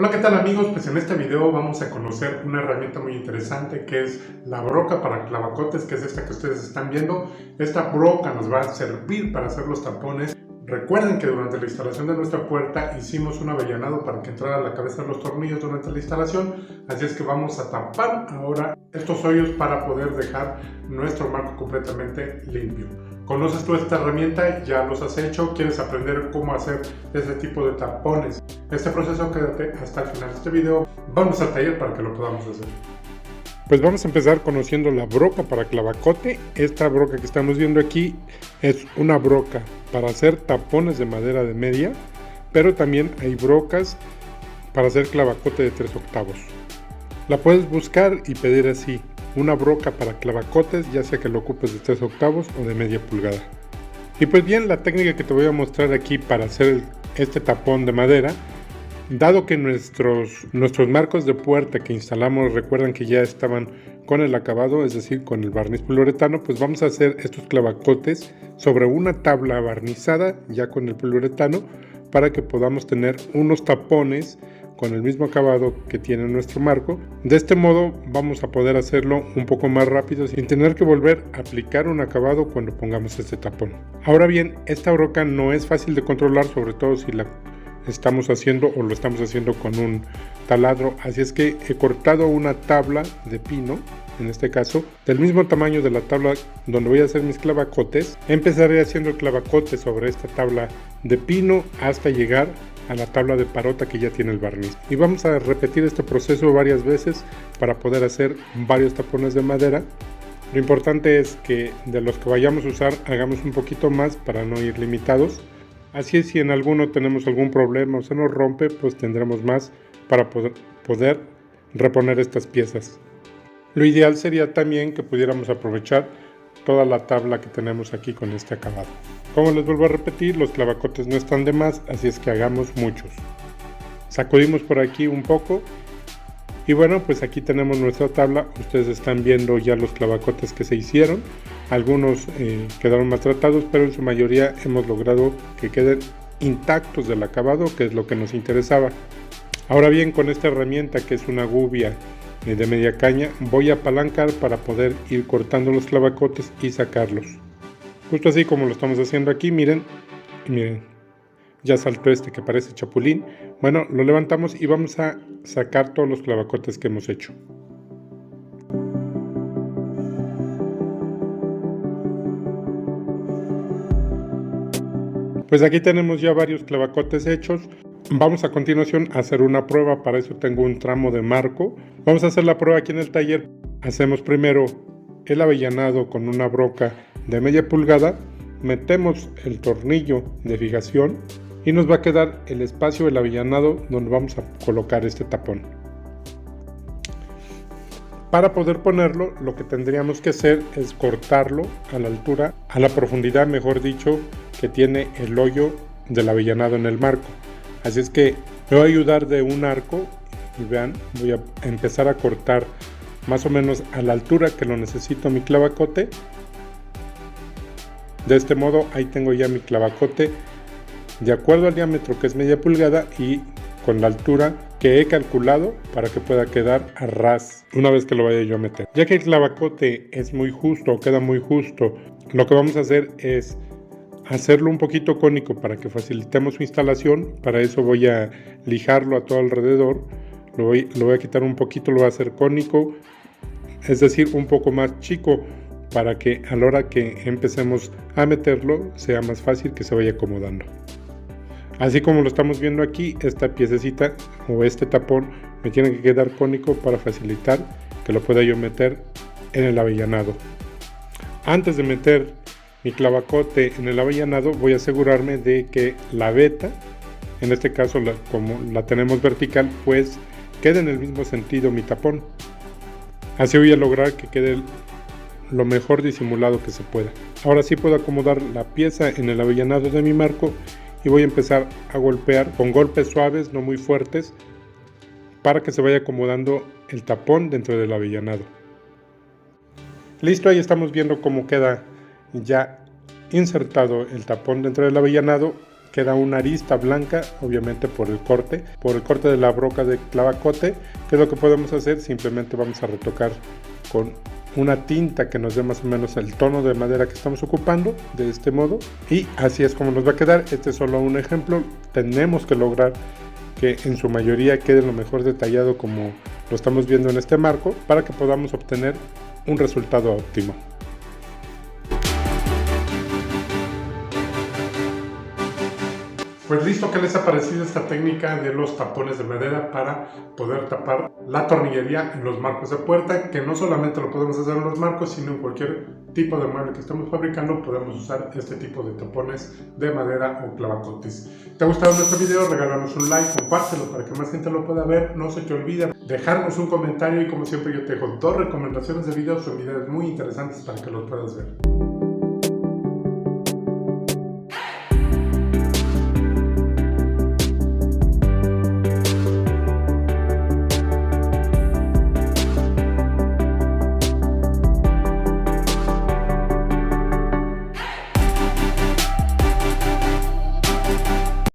Hola, ¿qué tal amigos? Pues en este video vamos a conocer una herramienta muy interesante que es la broca para clavacotes, que es esta que ustedes están viendo. Esta broca nos va a servir para hacer los tapones. Recuerden que durante la instalación de nuestra puerta hicimos un avellanado para que entrara a la cabeza de los tornillos durante la instalación, así es que vamos a tapar ahora estos hoyos para poder dejar nuestro marco completamente limpio. ¿Conoces tú esta herramienta? ¿Ya los has hecho? ¿Quieres aprender cómo hacer este tipo de tapones? Este proceso, quédate hasta el final de este video. Vamos al taller para que lo podamos hacer. Pues vamos a empezar conociendo la broca para clavacote. Esta broca que estamos viendo aquí es una broca para hacer tapones de madera de media, pero también hay brocas para hacer clavacote de 3/8. La puedes buscar y pedir así: una broca para clavacotes, ya sea que lo ocupes de 3/8 o de media pulgada. Y pues bien, la técnica que te voy a mostrar aquí para hacer este tapón de madera, dado que nuestros marcos de puerta que instalamos, recuerdan que ya estaban con el acabado, es decir, con el barniz poliuretano, pues vamos a hacer estos clavacotes sobre una tabla barnizada ya con el poliuretano para que podamos tener unos tapones con el mismo acabado que tiene nuestro marco. De este modo vamos a poder hacerlo un poco más rápido sin tener que volver a aplicar un acabado cuando pongamos este tapón. Ahora bien, esta broca no es fácil de controlar, sobre todo si la estamos haciendo o lo estamos haciendo con un taladro, así es que he cortado una tabla de pino, en este caso del mismo tamaño de la tabla donde voy a hacer mis clavacotes. Empezaré haciendo el clavacote sobre esta tabla de pino hasta llegar a la tabla de parota que ya tiene el barniz, y vamos a repetir este proceso varias veces para poder hacer varios tapones de madera. Lo importante es que de los que vayamos a usar hagamos un poquito más para no ir limitados. Así es, si en alguno tenemos algún problema o se nos rompe, pues tendremos más para poder reponer estas piezas. Lo ideal sería también que pudiéramos aprovechar toda la tabla que tenemos aquí con este acabado. Como les vuelvo a repetir, los clavacotes no están de más, así es que hagamos muchos. Sacudimos por aquí un poco y bueno, pues aquí tenemos nuestra tabla. Ustedes están viendo ya los clavacotes que se hicieron. Algunos quedaron maltratados, pero en su mayoría hemos logrado que queden intactos del acabado, que es lo que nos interesaba. Ahora bien, con esta herramienta, que es una gubia de media caña, voy a apalancar para poder ir cortando los clavacotes y sacarlos. Justo así como lo estamos haciendo aquí, miren, ya saltó este que parece chapulín. Bueno, lo levantamos y vamos a sacar todos los clavacotes que hemos hecho. Pues aquí tenemos ya varios clavacotes hechos. Vamos a continuación a hacer una prueba. Para eso tengo un tramo de marco. Vamos a hacer la prueba aquí en el taller. Hacemos primero el avellanado con una broca de media pulgada. Metemos el tornillo de fijación y nos va a quedar el espacio del avellanado donde vamos a colocar este tapón. Para poder ponerlo, lo que tendríamos que hacer es cortarlo a la altura, a la profundidad, mejor dicho, que tiene el hoyo del avellanado en el marco. Así es que me voy a ayudar de un arco y vean, voy a empezar a cortar más o menos a la altura que lo necesito mi clavacote. De este modo ahí tengo ya mi clavacote de acuerdo al diámetro, que es media pulgada, y con la altura que he calculado para que pueda quedar a ras una vez que lo vaya yo a meter. Ya que el clavacote es muy justo, queda muy justo, lo que vamos a hacer es hacerlo un poquito cónico para que facilitemos su instalación. Para eso voy a lijarlo a todo alrededor, lo voy a quitar un poquito, lo voy a hacer cónico, es decir, un poco más chico, para que a la hora que empecemos a meterlo sea más fácil que se vaya acomodando. Así como lo estamos viendo aquí, esta piececita o este tapón me tiene que quedar cónico para facilitar que lo pueda yo meter en el avellanado. Antes de meter mi clavacote en el avellanado, voy a asegurarme de que la veta, en este caso como la tenemos vertical, pues quede en el mismo sentido mi tapón. Así voy a lograr que quede lo mejor disimulado que se pueda. Ahora sí puedo acomodar la pieza en el avellanado de mi marco y voy a empezar a golpear con golpes suaves, no muy fuertes, para que se vaya acomodando el tapón dentro del avellanado. Listo, ahí estamos viendo cómo queda ya insertado el tapón dentro del avellanado. queda una arista blanca, obviamente por el corte de la broca de clavacote. ¿Qué es lo que podemos hacer? Simplemente vamos a retocar con una tinta que nos dé más o menos el tono de madera que estamos ocupando, de este modo, y así es como nos va a quedar. Este es solo un ejemplo. Tenemos que lograr que en su mayoría quede lo mejor detallado como lo estamos viendo en este marco, para que podamos obtener un resultado óptimo. Pues listo, ¿qué les ha parecido esta técnica de los tapones de madera para poder tapar la tornillería en los marcos de puerta? Que no solamente lo podemos hacer en los marcos, sino en cualquier tipo de mueble que estemos fabricando podemos usar este tipo de tapones de madera o clavacotes. ¿Te ha gustado nuestro video? Regálanos un like, compártelo para que más gente lo pueda ver. No se te olvide dejarnos un comentario y como siempre yo te dejo 2 recomendaciones de videos, son videos muy interesantes para que los puedas ver.